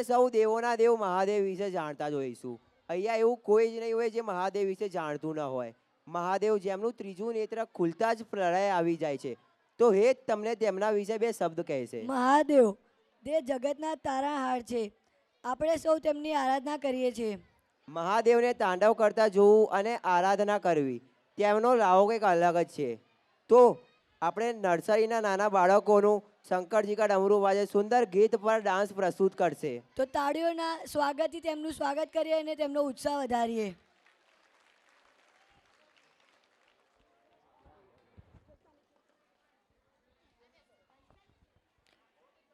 સૌ દેવોના દેવ મહાદેવ વિશે જાણતા જ હોઈશું. અહીંયા એવું કોઈ જ નહીં હોય જે મહાદેવ વિશે જાણતું ન હોય. મહાદેવ જેમનું ત્રીજું નેત્ર ખુલતા જ પ્રલય આવી જાય છે. તો એ જ તમને તેમના વિશે બે શબ્દ કહેશે. મહાદેવ તે જગતના તારાહાર છે. આપણે સૌ તેમની આરાધના કરીએ છીએ. મહાદેવને તાંડવ કરતા જોવું અને આરાધના કરવી તેમનો લાવો કંઈક અલગ જ છે. તો આપણે નર્સરીના નાના બાળકોનું શંકરજી કા ડમરૂ વાજે સુંદર ગીત પર ડાન્સ પ્રસ્તુત કરશે. તો તાળીઓના સ્વાગતથી તેમનું સ્વાગત કરીએ અને તેમનો ઉત્સાહ વધારીએ.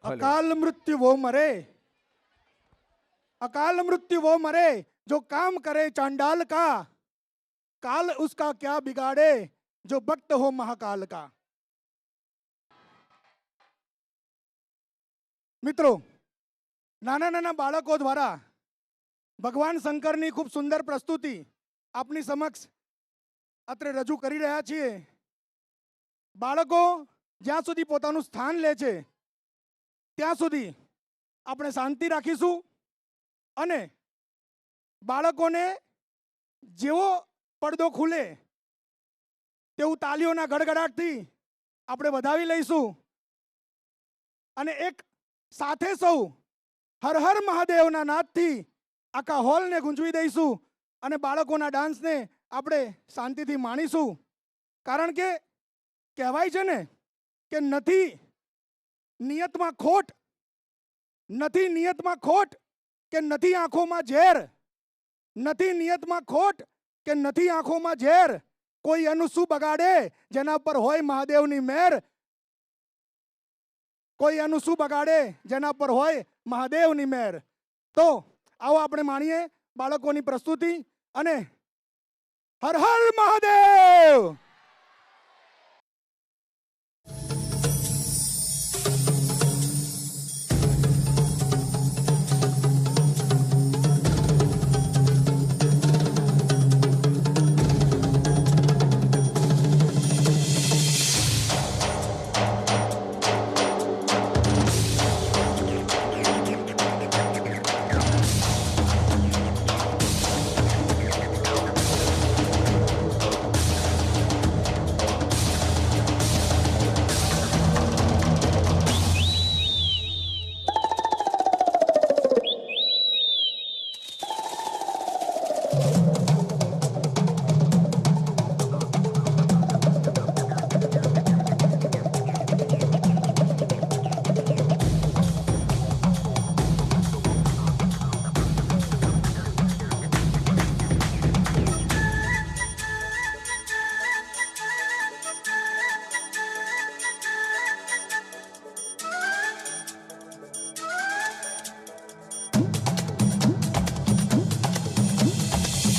अकाल मृत्यु वो मरे, अकाल मृत्यु वो मरे जो काम करे चांडाल का, काल उसका क्या बिगाड़े जो भक्त हो महाकाल का. મિત્રો, નાના નાના બાળકો દ્વારા ભગવાન શંકરની ખૂબ સુંદર પ્રસ્તુતિ આપની સમક્ષ અત્રે રજૂ કરી રહ્યા છીએ. બાળકો જ્યાં સુધી પોતાનું સ્થાન લે છે ત્યાં સુધી આપણે શાંતિ રાખીશું અને બાળકોને જેવો પડદો ખુલે તેવું તાલીઓના ગડગડાટથી આપણે વધાવી લઈશું અને એક સાથે સૌ હર હર મહાદેવના નાદથી આખા હોલને ગુંજવી દઈશું અને બાળકોના ડાન્સને આપણે શાંતિથી માણીશું. કારણ કે કહેવાય છે ને કે નથી નિયતમાં ખોટ, નથી નિયતમાં ખોટ કે નથી આંખોમાં ઝેર, નથી નિયતમાં ખોટ કે નથી આંખોમાં ઝેર, કોઈ એનું શું બગાડે જેના પર હોય મહાદેવની મહેર, કોઈ એનું શું બગાડે જેના પર હોય મહાદેવની મહેર. તો આવો આપણે માણીએ બાળકોની પ્રસ્તુતિ અને હર હર મહાદેવ.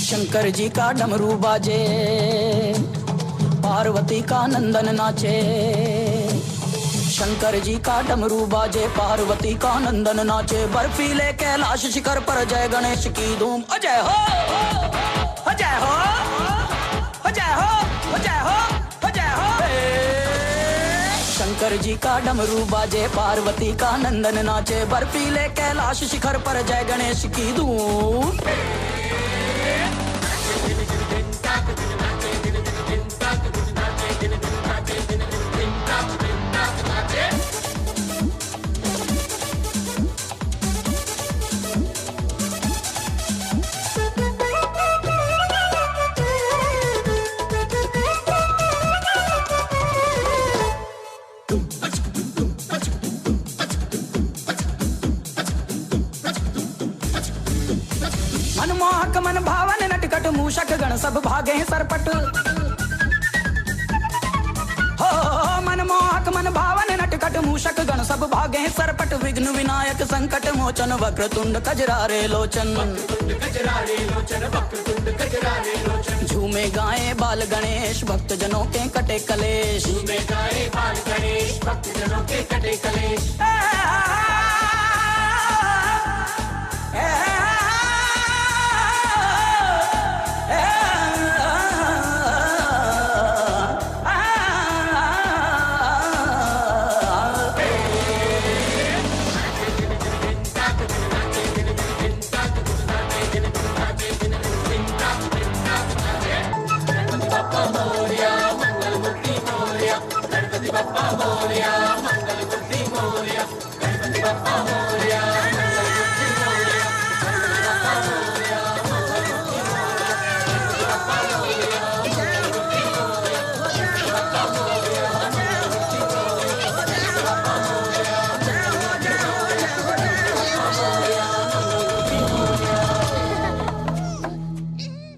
शंकर जी का डमरू बाजे, पार्वती का नंदन नाचे. शंकर जी का डमरू बाजे, पार्वती का नंदन नाचे. बर्फीले कैलाश शिखर पर जय गणेश की धूम. अजय हो, अजय हो, अजय हो, अजय हो, अजय हो. शंकर जी का डमरू बाजे, पार्वती का नंदन नाचे. बर्फीले कैलाश शिखर पर जय गणेश की धूम. मनमोहक मन भावन नटखट मूषक गण सब भागे सरपट. हो मनमोहक मन भावन नटखट मूषक गण सब भागे सरपट. विघ्न विनायक संकट मोचन वक्रतुंड कजरारे लोचन. झूमे गाए बाल गणेश भक्त जनों के कटे कलेश. झूमे गाए बाल गणेश भक्त जनों के कटे कलेश. बप्पा